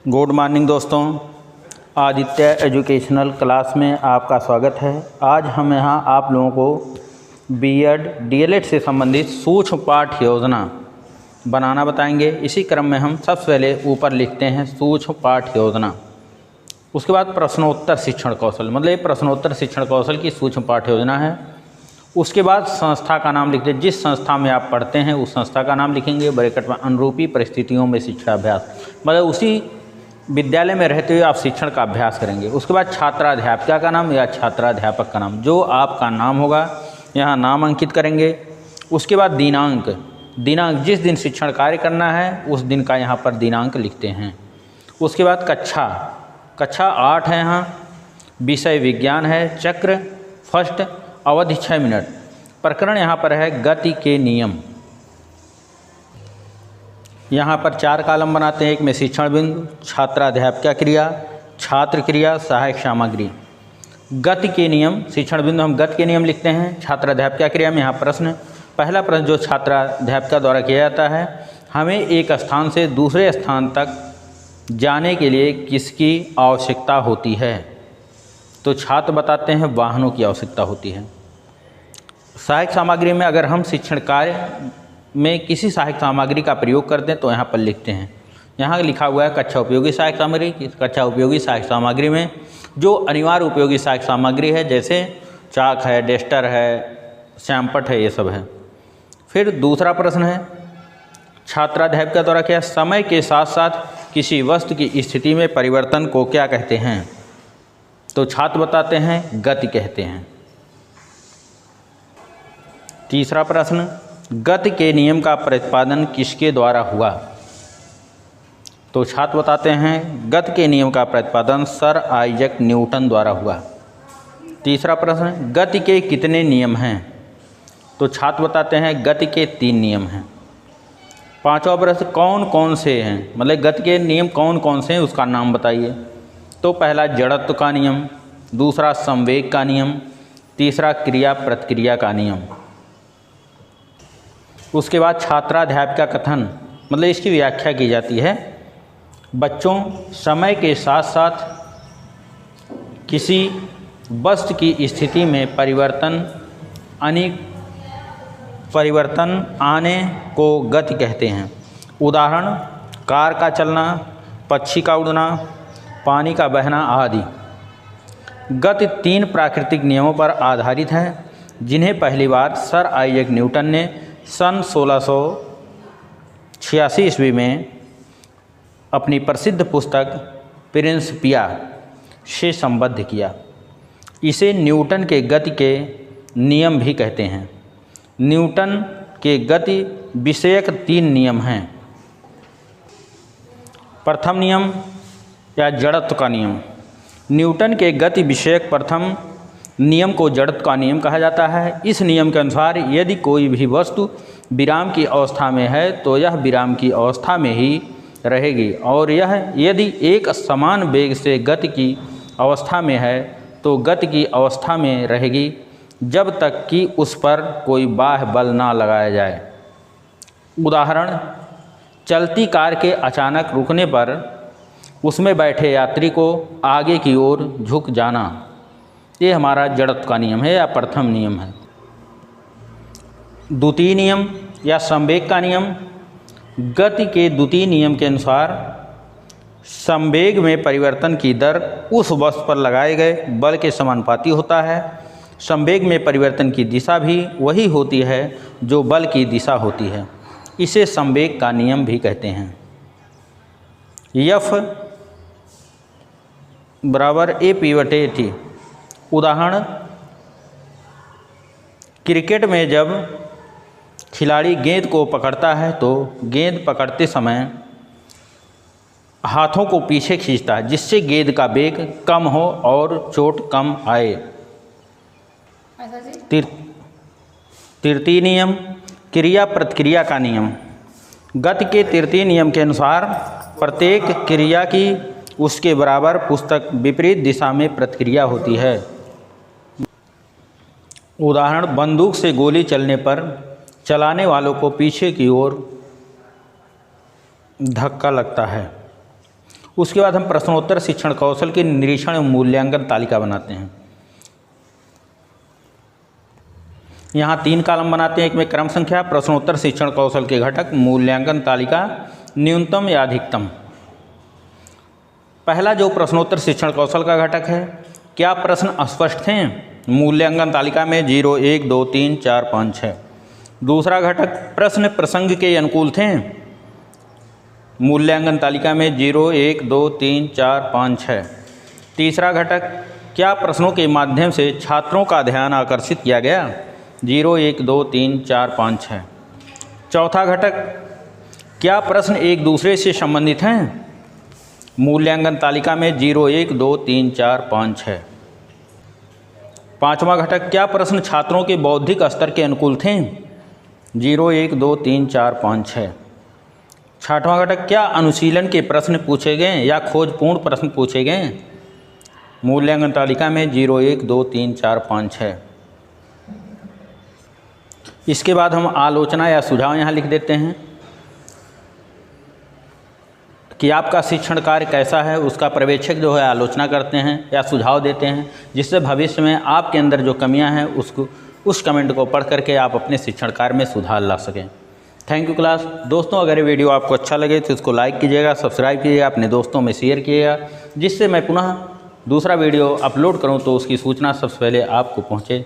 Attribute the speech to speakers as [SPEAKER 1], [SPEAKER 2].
[SPEAKER 1] Good morning दोस्तों, Aditya educational class में आपका स्वागत है। आज हम यहाँ आप लोगों को बीएड डीएलएड से संबंधित सूक्ष्म पाठ योजना बनाना बताएंगे। इसी क्रम में हम सबसे पहले ऊपर लिखते हैं सूक्ष्म पाठ योजना, उसके बाद प्रश्नोत्तर शिक्षण कौशल, मतलब ये प्रश्नोत्तर शिक्षण कौशल की सूक्ष्म पाठ योजना है। उसके बाद संस्था का नाम लिखते हैं, जिस संस्था में आप पढ़ते हैं उस संस्था का नाम लिखेंगे। ब्रैकेट में अनुरूपी परिस्थितियों में शिक्षाभ्यास, मतलब उसी विद्यालय में रहते हुए आप शिक्षण का अभ्यास करेंगे। उसके बाद छात्राध्यापिका का नाम या छात्राध्यापक का नाम, जो आपका नाम होगा यहाँ नाम अंकित करेंगे। उसके बाद दिनांक, जिस दिन शिक्षण कार्य करना है उस दिन का यहाँ पर दिनांक लिखते हैं। उसके बाद कक्षा 8 है, यहाँ विषय विज्ञान है, चक्र फर्स्ट, अवधि 6 मिनट। प्रकरण यहाँ पर है गति के नियम। यहाँ पर 4 कॉलम बनाते हैं, एक में शिक्षण बिंदु, छात्राध्यापिका क्रिया, छात्र क्रिया, सहायक सामग्री। गति के नियम, शिक्षण बिंदु हम गति के नियम लिखते हैं। छात्राध्यापिका क्रिया में यहाँ प्रश्न, पहला प्रश्न जो छात्राध्यापिका द्वारा किया जाता है, हमें एक स्थान से दूसरे स्थान तक जाने के लिए किसकी आवश्यकता होती है? तो छात्र बताते हैं वाहनों की आवश्यकता होती है। सहायक सामग्री में अगर हम शिक्षण कार्य में किसी सहायक सामग्री का प्रयोग करते हैं तो यहाँ पर लिखते हैं। यहाँ लिखा हुआ है कक्षा उपयोगी सहायक सामग्री। कक्षा उपयोगी सहायक सामग्री में जो अनिवार्य उपयोगी सहायक सामग्री है, जैसे चाक है, डेस्टर है, श्यामपट्ट है, ये सब है। फिर दूसरा प्रश्न है छात्राध्यापिका द्वारा क्या समय के साथ साथ किसी वस्तु की स्थिति में परिवर्तन को क्या कहते हैं? तो छात्र बताते हैं गति कहते हैं। तीसरा प्रश्न, गति के नियम का प्रतिपादन किसके द्वारा हुआ? तो छात्र बताते हैं गति के नियम का प्रतिपादन सर आइजैक न्यूटन द्वारा हुआ। तीसरा प्रश्न, गति के कितने नियम हैं? तो छात्र बताते हैं गति के 3 नियम हैं। पांचवा प्रश्न, कौन कौन से हैं, मतलब गति के नियम कौन कौन से हैं उसका नाम बताइए। तो पहला जड़त्व का नियम, दूसरा संवेग का नियम, तीसरा क्रिया प्रतिक्रिया का नियम। उसके बाद छात्राध्यापिका कथन, मतलब इसकी व्याख्या की जाती है, बच्चों समय के साथ साथ किसी वस्तु की स्थिति में परिवर्तन आने को गति कहते हैं। उदाहरण कार का चलना, पक्षी का उड़ना, पानी का बहना आदि। गति 3 प्राकृतिक नियमों पर आधारित है, जिन्हें पहली बार सर आइजैक न्यूटन ने सन 1686 ईस्वी में अपनी प्रसिद्ध पुस्तक प्रिंसिपिया से संबद्ध किया। इसे न्यूटन के गति के नियम भी कहते हैं। न्यूटन के गति विषयक 3 नियम हैं। प्रथम नियम या जड़त्व का नियम, न्यूटन के गति विषयक प्रथम नियम को जड़त्व का नियम कहा जाता है। इस नियम के अनुसार यदि कोई भी वस्तु विराम की अवस्था में है तो यह विराम की अवस्था में ही रहेगी, और यह यदि एक समान वेग से गति की अवस्था में है तो गति की अवस्था में रहेगी जब तक कि उस पर कोई बाह्य बल ना लगाया जाए। उदाहरण चलती कार के अचानक रुकने पर उसमें बैठे यात्री को आगे की ओर झुक जाना, ये हमारा जड़त्व का नियम है या प्रथम नियम है। द्वितीय नियम या संवेग का नियम, गति के द्वितीय नियम के अनुसार संवेग में परिवर्तन की दर उस वस्तु पर लगाए गए बल के समानुपाती होता है। संवेग में परिवर्तन की दिशा भी वही होती है जो बल की दिशा होती है। इसे संवेग का नियम भी कहते हैं। F बराबर AP/T। उदाहरण क्रिकेट में जब खिलाड़ी गेंद को पकड़ता है तो गेंद पकड़ते समय हाथों को पीछे खींचता है, जिससे गेंद का वेग कम हो और चोट कम आए। तृतीय नियम क्रिया प्रतिक्रिया का नियम, गति के तृतीय नियम के अनुसार प्रत्येक क्रिया की उसके बराबर पुस्तक विपरीत दिशा में प्रतिक्रिया होती है। उदाहरण बंदूक से गोली चलने पर चलाने वालों को पीछे की ओर धक्का लगता है। उसके बाद हम प्रश्नोत्तर शिक्षण कौशल के निरीक्षण एवं मूल्यांकन तालिका बनाते हैं। यहाँ 3 कॉलम बनाते हैं, एक में क्रम संख्या, प्रश्नोत्तर शिक्षण कौशल के घटक, मूल्यांकन तालिका, न्यूनतम या अधिकतम। पहला जो प्रश्नोत्तर शिक्षण कौशल का घटक है, क्या प्रश्न स्पष्ट थे? मूल्यांकन तालिका में 0, 1, 2, 3, 4, 5, 6। दूसरा घटक, प्रश्न प्रसंग के अनुकूल थे? मूल्यांकन तालिका में 0, 1, 2, 3, 4, 5, 6। तीसरा घटक, क्या प्रश्नों के माध्यम से छात्रों का ध्यान आकर्षित किया गया? 0, 1, 2, 3, 4, 5, 6। चौथा घटक, क्या प्रश्न एक दूसरे से संबंधित हैं? मूल्यांकन तालिका में 0, 1, 2, 3, 4, 5, 6। पांचवा घटक, क्या प्रश्न छात्रों के बौद्धिक स्तर के अनुकूल थे? 0, 1, 2, 3, 4, 5, 6। छठवां घटक, क्या अनुशीलन के प्रश्न पूछे गए या खोजपूर्ण प्रश्न पूछे गए? मूल्यांकन तालिका में 0, 1, 2, 3, 4, 5, 6। इसके बाद हम आलोचना या सुझाव यहाँ लिख देते हैं कि आपका शिक्षण कार्य कैसा है, उसका पर्यवेक्षक जो है आलोचना करते हैं या सुझाव देते हैं, जिससे भविष्य में आपके अंदर जो कमियां हैं उस कमेंट को पढ़ करके आप अपने शिक्षण कार्य में सुधार ला सकें। Thank you class. दोस्तों, अगर ये वीडियो आपको अच्छा लगे तो इसको लाइक कीजिएगा, सब्सक्राइब कीजिएगा, अपने दोस्तों में शेयर कीजिएगा, जिससे मैं पुनः दूसरा वीडियो अपलोड करूँ तो उसकी सूचना सबसे पहले आपको पहुँचे।